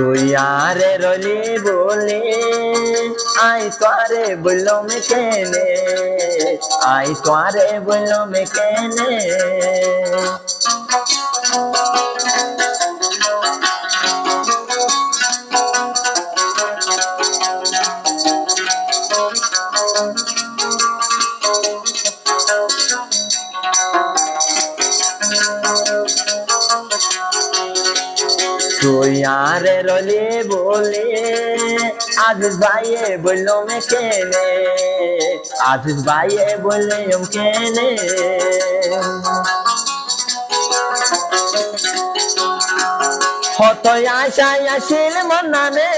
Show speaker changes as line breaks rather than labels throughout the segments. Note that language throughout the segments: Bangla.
তুই আরে রলি বলে আই তোরে বললাম কেনে, আই তোরে বললাম কেনে। তুই আরে রলি বলে আজিজ ভাইয়ে বললাম কেনে, আজিজ ভাইয়ে বললাম কেনে। হতই আশায় আসিল মন নামে,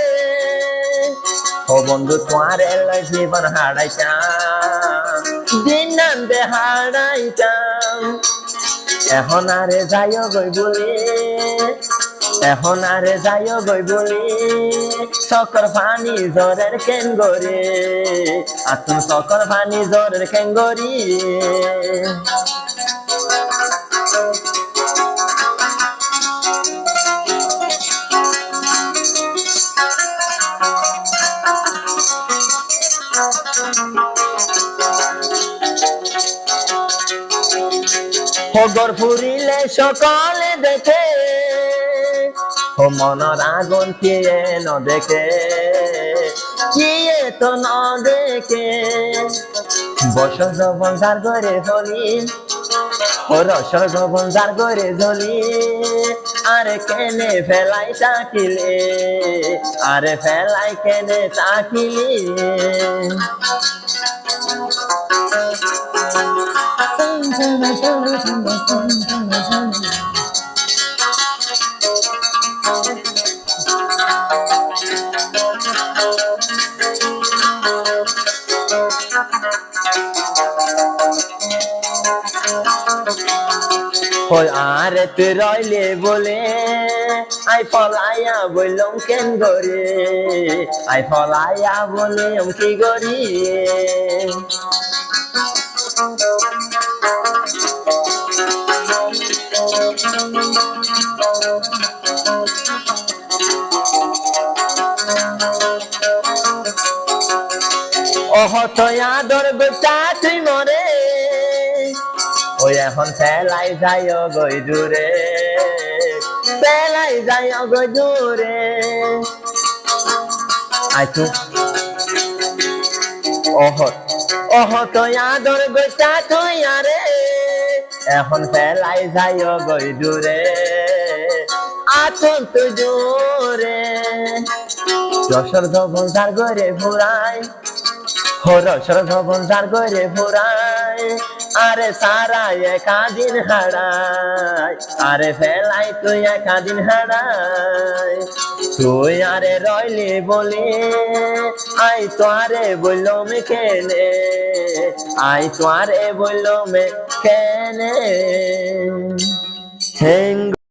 ও বন্ধু তোয়ারে জীবন হারাইতাম, দিন নামবে হারাইতাম। এখন আরে যাইও গই বলি, এখন আরে যাইও গই বলি, সকর পানি জ্বরের কেঙ্গরি, আতুন সকর পানি জ্বরের কেঙ্গরি। হগর ফুরিলে সকলে দেখে, ও মনর আগুন কিয়ে ন দেখে, কিয়ে তো ন দেখে। বসর যৌবন যার করে জ্বলি, ও রসর যৌবন যার করে জ্বলি, আরে কেনে ফেলাই তাকিলে, আরে ফেলাই কেনে তাকিলে। ওই আরে তুই রইলে বলে আই ফলাইয়া বললাম কেন গরে, আই ফলাইয়া বললাম কি গরি। অহত আদর গোটা তুই মরে, ওই এখন ফেলাই যায় গই দূরে, ফেলাই যায় গই দূরে। আইতু অহত, অহত আদর গোটা তুই আরে, এখন ফেলাই যায় গই দূরে, আতন তুই দূরে। যশোর যৌবন যার করে ফুরাই, রসর যৌবন যার করে ফুরাই, আরে সারা একাদিন হারাই, আরে ফেলাই তুই একাদিন হারাই। তুই আরে রইলি বলি আই তোরে বললাম কেনে, আই তোরে বললাম কেনে।